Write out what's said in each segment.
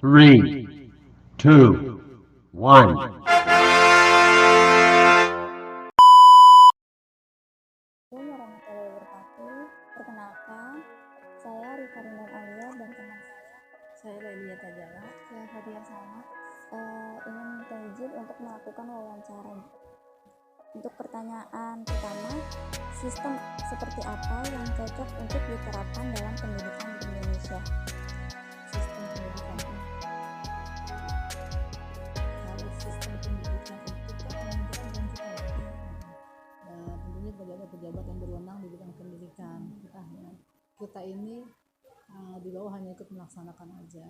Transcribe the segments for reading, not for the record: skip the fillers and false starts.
Three, two, one. Assalamualaikum warahmatullahi wabarakatuh. Perkenalkan, saya Rika Rindan Alia dan teman Saya Lelia Tajala. saya Fadia Salma ingin minta izin untuk melakukan wawancara. Untuk pertanyaan pertama, sistem seperti apa yang cocok untuk diterapkan dalam pendidikan di Indonesia? Sistem pendidikan. Kalau sistem pendidikan itu kan menentukan dan kita dan tentunya pejabat-pejabat yang berwenang di bidang pendidikan. Kita ini di bawah hanya ikut melaksanakan aja.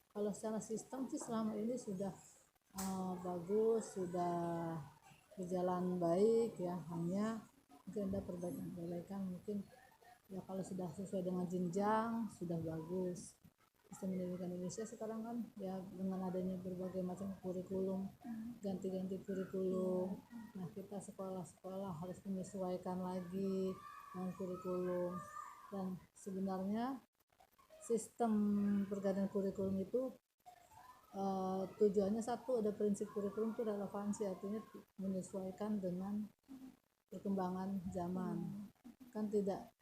Kalau secara sistem sih selama ini sudah bagus, sudah berjalan baik ya, hanya mungkin ada perbaikan mungkin ya. Kalau sudah sesuai dengan jenjang sudah bagus. Sistem pendidikan Indonesia sekarang kan ya dengan adanya berbagai macam kurikulum, ganti-ganti kurikulum. Nah, kita sekolah-sekolah harus menyesuaikan lagi dengan kurikulum. Dan sebenarnya sistem pergantian kurikulum itu tujuannya satu, ada prinsip kurikulum itu relevansi, artinya menyesuaikan dengan perkembangan zaman. Kan tidak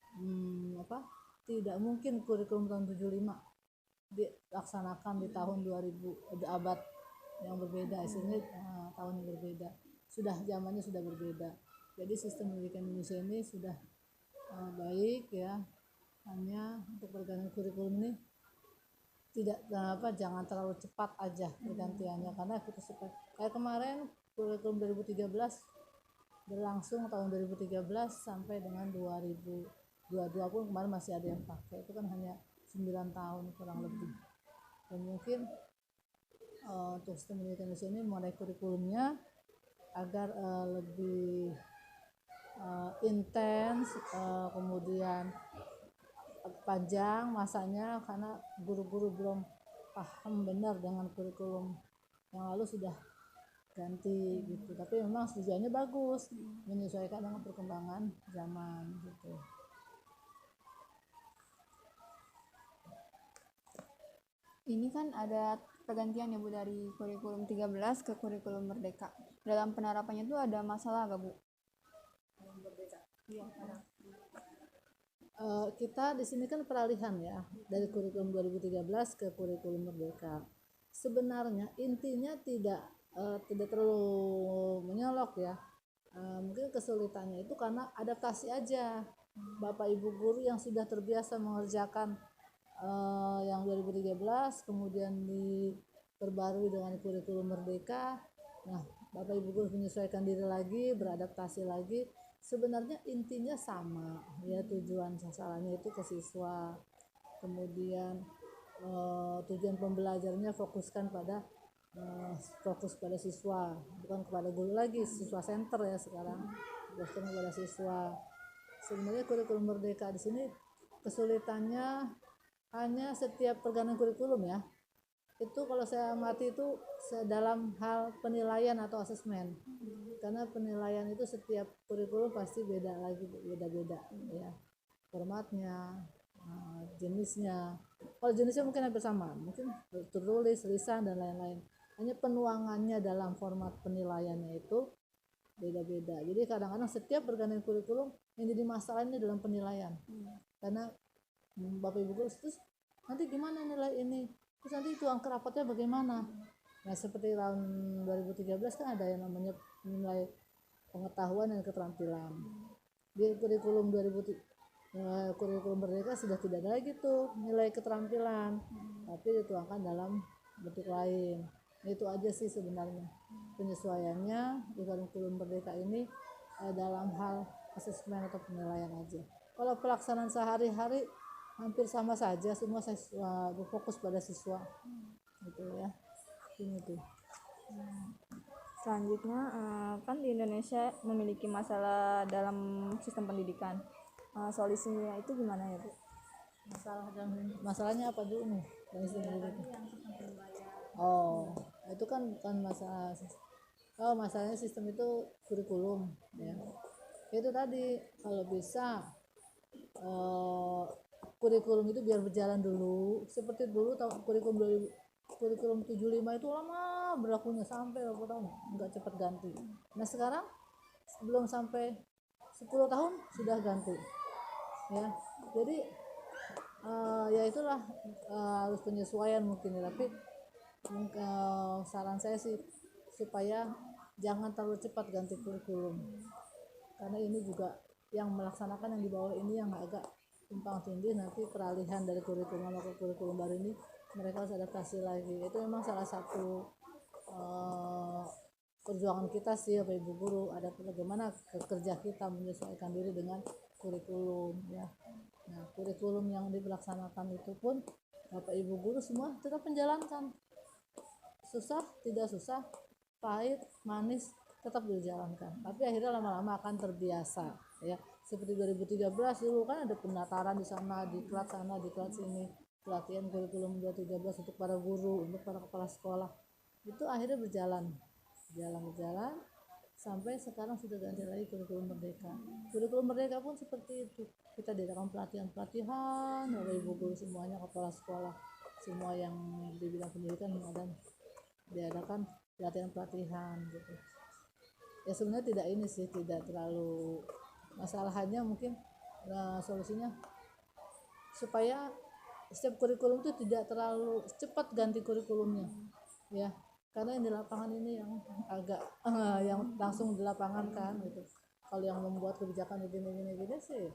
tidak mungkin kurikulum tahun 75 dilaksanakan di tahun 2000, di abad yang berbeda, istilahnya tahun yang berbeda, sudah zamannya sudah berbeda. Jadi sistem pendidikan Indonesia ini sudah baik ya, hanya untuk pergantian kurikulum ini tidak jangan terlalu cepat aja pergantiannya, karena kita suka kayak kemarin kurikulum 2013 berlangsung tahun 2013 sampai dengan 2022 pun kemarin masih ada yang pakai, itu kan hanya 9 tahun kurang lebih. Dan mungkin untuk sistem pendidikan Indonesia ini mulai kurikulumnya agar lebih intens, kemudian panjang masanya, karena guru-guru belum paham benar dengan kurikulum yang lalu sudah ganti gitu. Tapi memang tujuannya bagus, menyesuaikan dengan perkembangan zaman gitu. Ini kan ada pergantian ya Bu, dari kurikulum 13 ke kurikulum Merdeka. Dalam penerapannya itu ada masalah gak Bu? Merdeka. Iya. Kita di sini kan peralihan ya dari kurikulum 2013 ke kurikulum Merdeka. Sebenarnya intinya tidak terlalu menyolok ya. Mungkin kesulitannya itu karena adaptasi aja. Bapak Ibu guru yang sudah terbiasa mengerjakan yang 2013 kemudian diperbarui dengan kurikulum Merdeka. Nah, Bapak Ibu guru menyesuaikan diri lagi, beradaptasi lagi. Sebenarnya intinya sama ya, tujuan sasarannya itu ke siswa. Kemudian tujuan pembelajarannya fokus pada siswa, bukan kepada guru lagi, siswa center ya sekarang, fokuskan kepada siswa. Sebenarnya kurikulum Merdeka di sini kesulitannya hanya setiap pergantian kurikulum ya, itu kalau saya amati itu dalam hal penilaian atau asesmen, karena penilaian itu setiap kurikulum pasti beda-beda ya, formatnya, jenisnya. Kalau jenisnya mungkin hampir sama, mungkin tertulis, lisan dan lain-lain, hanya penuangannya dalam format penilaiannya itu beda-beda. Jadi kadang-kadang setiap pergantian kurikulum yang jadi masalahnya dalam penilaian, karena Bapak Ibu guru terus nanti gimana nilai ini, terus nanti itu angka rapotnya bagaimana. Nah, seperti tahun 2013 kan ada yang namanya nilai pengetahuan dan keterampilan. Di kurikulum kurikulum Merdeka sudah tidak ada lagi tuh nilai keterampilan, tapi dituangkan dalam bentuk lain. Itu aja sih sebenarnya penyesuaiannya di kurikulum Merdeka ini dalam hal asesmen atau penilaian aja. Kalau pelaksanaan sehari-hari hampir sama saja, semua berfokus pada siswa gitu ya. Ini tuh. Selanjutnya kan di Indonesia memiliki masalah dalam sistem pendidikan. Solusinya itu gimana ya Bu? Masalahnya apa dulu nih? Itu kan bukan masalah. Masalahnya sistem itu kurikulum ya. Itu tadi kalau bisa kurikulum itu biar berjalan dulu seperti dulu kurikulum kurikulum 75 itu lama berlakunya sampai berapa tahun, nggak cepat ganti. Nah sekarang belum sampai 10 tahun sudah ganti ya. Jadi ya itulah harus penyesuaian mungkin ya, tapi saran saya sih supaya jangan terlalu cepat ganti kurikulum, karena ini juga yang melaksanakan yang di bawah ini yang agak tumpang tindih, nanti peralihan dari kurikulum lama ke kurikulum baru ini mereka harus adaptasi lagi. Itu memang salah satu perjuangan kita sih Bapak Ibu guru, ada bagaimana kerja kita menyesuaikan diri dengan kurikulum ya. Nah kurikulum yang dilaksanakan itu pun Bapak Ibu guru semua tetap menjalankan, susah tidak susah, pahit manis tetap dijalankan, tapi akhirnya lama-lama akan terbiasa ya. Seperti 2013 dulu kan ada pendaftaran di sana, di kelas sana, di kelas sini, pelatihan kurikulum 2013 untuk para guru, untuk para kepala sekolah. Itu akhirnya berjalan sampai sekarang sudah ganti lagi kurikulum merdeka. Kurikulum merdeka pun seperti itu, kita diadakan pelatihan oleh ibu guru semuanya, kepala sekolah semua yang di bidang pendidikan dan diadakan pelatihan gitu ya. Sebenarnya tidak ini sih, tidak terlalu masalahnya, mungkin solusinya supaya setiap kurikulum itu tidak terlalu cepat ganti kurikulumnya ya, karena yang di lapangan ini yang agak yang langsung di lapangan kan gitu. Kalau yang membuat kebijakan begini sih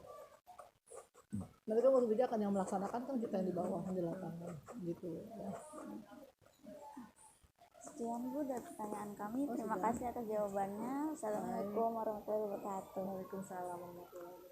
mereka buat kebijakan, yang melaksanakan kan kita yang di bawah, yang di lapangan gitu ya. Sekian Bu dari pertanyaan kami. Terima sudah. kasih atas jawabannya. Assalamualaikum warahmatullahi wabarakatuh. Waalaikumsalam warahmatullahi wabarakatuh.